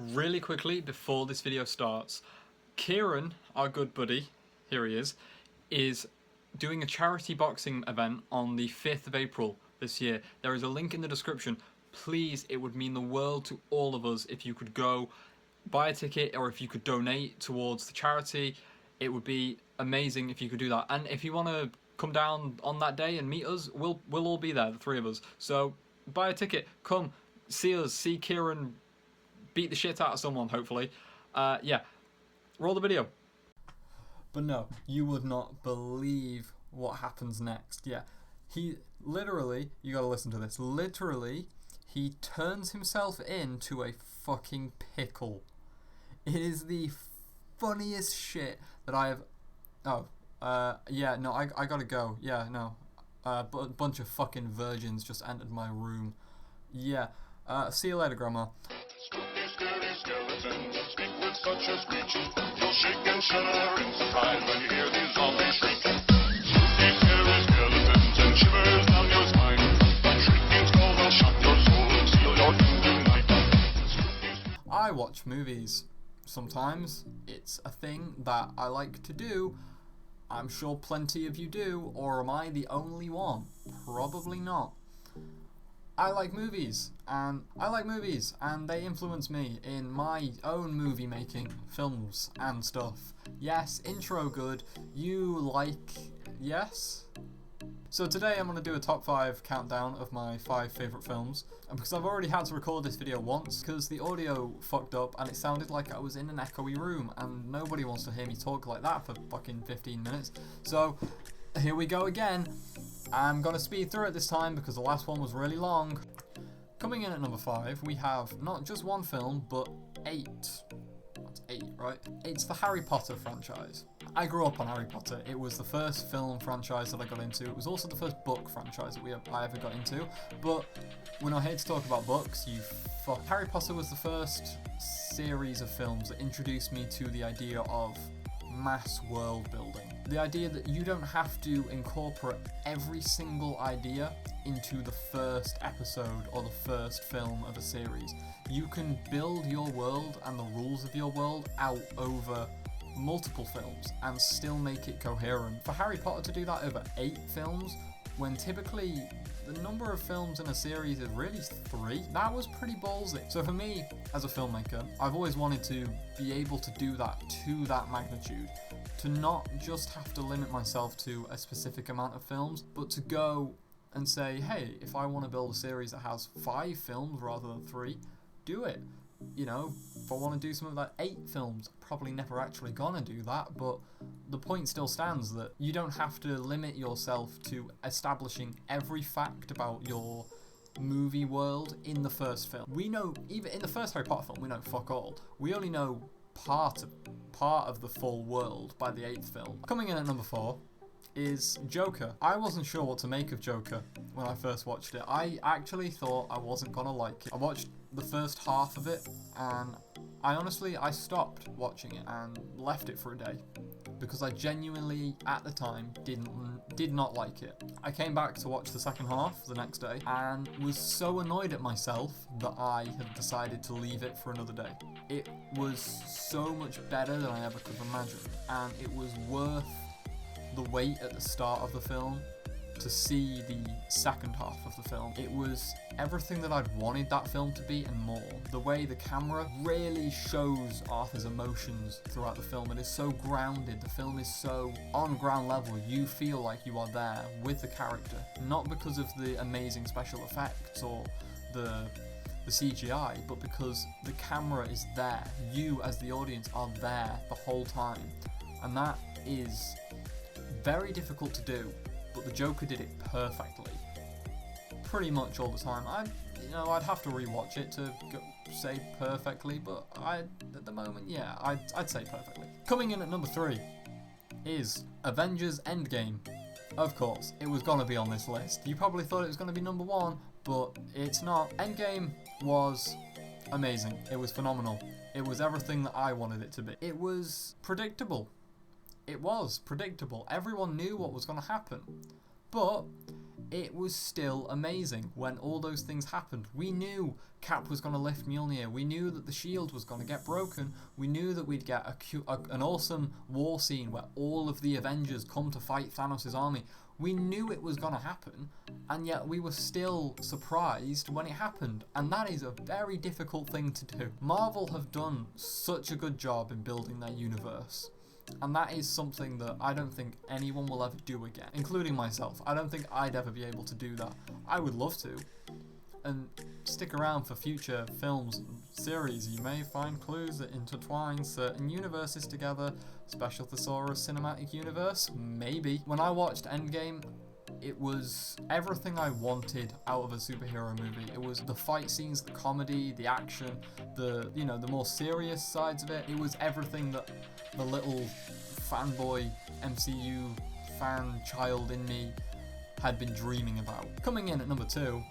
Really quickly before this video starts, Kieran, our good buddy, here he is doing a charity boxing event on the 5th of April this year. There is a link in the description. Please, it would mean the world to all of us if you could go buy a ticket or if you could donate towards the charity. It would be amazing if you could do that. And if you want to come down on that day and meet us, we'll all be there, the three of us. So buy a ticket, come see us, see Kieran beat the shit out of someone, hopefully. Yeah, roll the video. But no, you would not believe what happens next. Yeah, he literally, you gotta listen to this, literally, he turns himself into a fucking pickle. It is the funniest shit that I have. Yeah, no, I gotta go. Yeah, no. A bunch of fucking virgins just entered my room. Yeah, see you later, Grandma. Speak with such a screech, you'll shake and shudder in surprise when you hear these zombies shriek. Spooky, scary skeletons and shivers down your spine. A shrieking skull will shock your soul and seal your doom tonight. I watch movies. Sometimes it's a thing that I like to do. I'm sure plenty of you do, or am I the only one? Probably not. I like movies, and they influence me in my own movie making, films and stuff. Yes, intro good. You like, yes? So today I'm going to do a top 5 countdown of my 5 favourite films, and because I've already had to record this video once because the audio fucked up and it sounded like I was in an echoey room, and nobody wants to hear me talk like that for fucking 15 minutes. So here we go again. I'm going to speed through it this time because the last one was really long. Coming in at number 5, we have not just one film, but 8. That's 8, right? It's the Harry Potter franchise. I grew up on Harry Potter. It was the first film franchise that I got into. It was also the first book franchise that I ever got into. But we're not here to talk about books, you fuck. Harry Potter was the first series of films that introduced me to the idea of mass world building. The idea that you don't have to incorporate every single idea into the first episode or the first film of a series. You can build your world and the rules of your world out over multiple films and still make it coherent. For Harry Potter to do that over 8 films, when typically the number of films in a series is really 3, that was pretty ballsy. So for me, as a filmmaker, I've always wanted to be able to do that to that magnitude. To not just have to limit myself to a specific amount of films, but to go and say, hey, if I want to build a series that has 5 films rather than 3, do it. You know, if I want to do something like 8 films, probably never actually gonna do that, but the point still stands that you don't have to limit yourself to establishing every fact about your movie world in the first film. We know, even in the first Harry Potter film, we know fuck all. We only know part of the full world by the 8th film. Coming in at number 4 is Joker. I wasn't sure what to make of Joker when I first watched it. I actually thought I wasn't gonna like it. I watched the first half of it and I stopped watching it and left it for a day because I genuinely at the time did not like it. I came back to watch the second half the next day and was so annoyed at myself that I had decided to leave it for another day. It was so much better than I ever could imagine, and it was worth the wait at the start of the film to see the second half of the film. It was everything that I'd wanted that film to be and more. The way the camera really shows Arthur's emotions throughout the film. It is so grounded. The film is so on ground level. You feel like you are there with the character, not because of the amazing special effects or the CGI, but because the camera is there. You as the audience are there the whole time, and that is very difficult to do, but the Joker did it perfectly. Pretty much all the time. I'd have to rewatch it to say perfectly, but at the moment, yeah, I'd say perfectly. Coming in at number 3 is Avengers Endgame. Of course, it was gonna be on this list. You probably thought it was gonna be number 1, but it's not. Endgame was amazing. It was phenomenal. It was everything that I wanted it to be. It was predictable. It was predictable. Everyone knew what was going to happen. But it was still amazing when all those things happened. We knew Cap was going to lift Mjolnir. We knew that the shield was going to get broken. We knew that we'd get an awesome war scene where all of the Avengers come to fight Thanos' army. We knew it was going to happen, and yet we were still surprised when it happened, and that is a very difficult thing to do. Marvel have done such a good job in building their universe. And that is something that I don't think anyone will ever do again, including myself. I don't think I'd ever be able to do that. I would love to. And stick around for future films and series. You may find clues that intertwine certain universes together. Special Thesaurus Cinematic Universe? Maybe. When I watched Endgame, it was everything I wanted out of a superhero movie. It was the fight scenes, the comedy, the action, the more serious sides of it. It was everything that the little fanboy MCU fan child in me had been dreaming about. Coming in at number 2,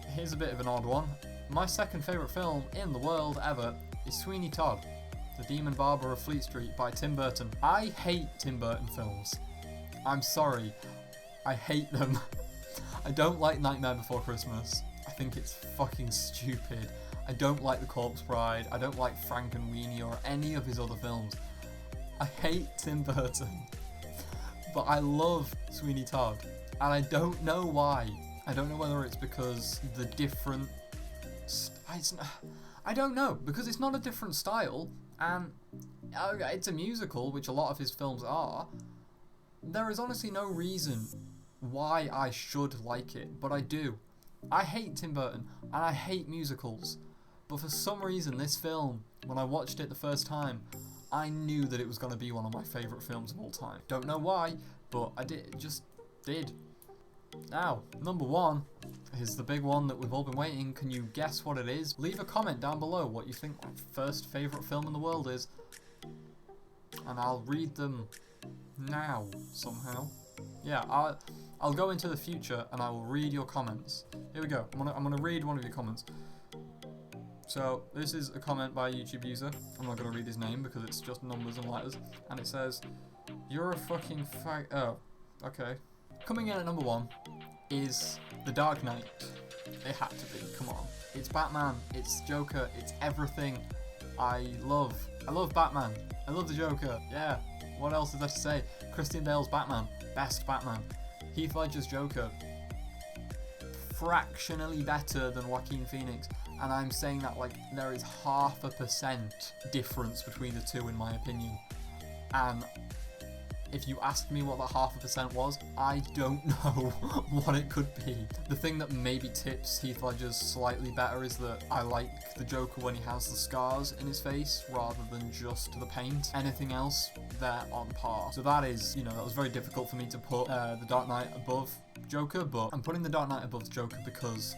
here's a bit of an odd one. My second favourite film in the world ever is Sweeney Todd, The Demon Barber of Fleet Street by Tim Burton. I hate Tim Burton films. I'm sorry. I hate them. I don't like Nightmare Before Christmas. I think it's fucking stupid. I don't like The Corpse Bride. I don't like Frankenweenie or any of his other films. I hate Tim Burton. But I love Sweeney Todd. And I don't know why. I don't know whether it's because the different... I don't know. Because it's not a different style. And it's a musical, which a lot of his films are. There is honestly no reason why I should like it, but I do. I hate Tim Burton, and I hate musicals, but for some reason this film, when I watched it the first time, I knew that it was going to be one of my favourite films of all time. Don't know why, but I just did. Now, number 1 is the big one that we've all been waiting. Can you guess what it is? Leave a comment down below what you think my first favourite film in the world is, and I'll read them now somehow. Yeah, I'll go into the future and I will read your comments. Here we go. I'm gonna read one of your comments. So this is a comment by a YouTube user. I'm not gonna read his name because it's just numbers and letters. And it says, "You're a fucking fag." Oh, okay. Coming in at number 1 is The Dark Knight. It had to be. Come on. It's Batman. It's Joker. It's everything I love. I love Batman. I love the Joker. Yeah. What else is there to say? Christian Bale's Batman. Best Batman. Heath Ledger's Joker. Fractionally better than Joaquin Phoenix. And I'm saying that like there is 0.5% difference between the two in my opinion. And if you asked me what that 0.5% was, I don't know what it could be. The thing that maybe tips Heath Ledger's slightly better is that I like the Joker when he has the scars in his face rather than just the paint. Anything else, they're on par. So that is, that was very difficult for me to put The Dark Knight above Joker, but I'm putting The Dark Knight above the Joker because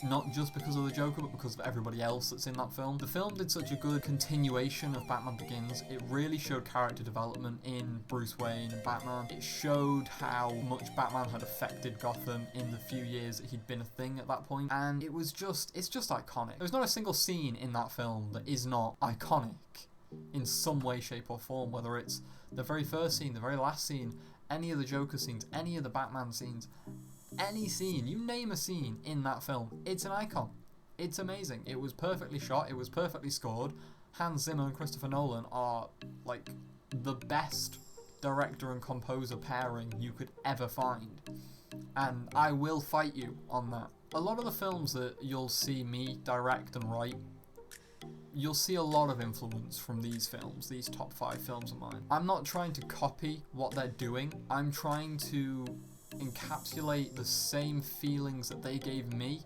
not just because of the Joker, but because of everybody else that's in that film. The film did such a good continuation of Batman Begins. It really showed character development in Bruce Wayne and Batman. It showed how much Batman had affected Gotham in the few years that he'd been a thing at that point. And it's just iconic. There's not a single scene in that film that is not iconic in some way, shape or form, whether it's the very first scene, the very last scene, any of the Joker scenes, any of the Batman scenes. Any scene, you name a scene in that film, it's an icon. It's amazing. It was perfectly shot, it was perfectly scored. Hans Zimmer and Christopher Nolan are like the best director and composer pairing you could ever find. And I will fight you on that. A lot of the films that you'll see me direct and write, you'll see a lot of influence from these films, these top 5 films of mine. I'm not trying to copy what they're doing, I'm trying to encapsulate the same feelings that they gave me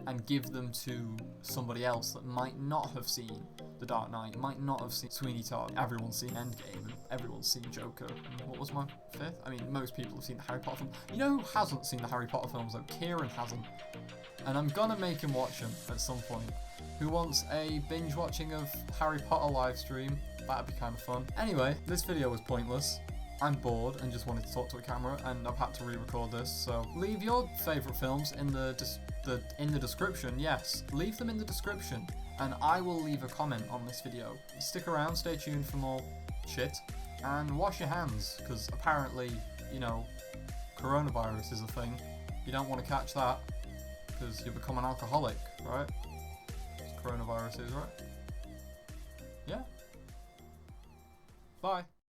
and give them to somebody else that might not have seen The Dark Knight, might not have seen Sweeney Todd. Everyone's seen Endgame and everyone's seen Joker. And what was my 5th? I mean, most people have seen the Harry Potter film. You know who hasn't seen the Harry Potter films though? Kieran hasn't. And I'm gonna make him watch them at some point. Who wants a binge watching of Harry Potter live stream? That'd be kind of fun. Anyway, this video was pointless. I'm bored and just wanted to talk to a camera, and I've had to re-record this, so leave your favourite films in the description. Yes, leave them in the description, and I will leave a comment on this video. Stick around, stay tuned for more shit, and wash your hands, because apparently, coronavirus is a thing. You don't want to catch that, because you become an alcoholic, right? Coronavirus is, right? Yeah. Bye.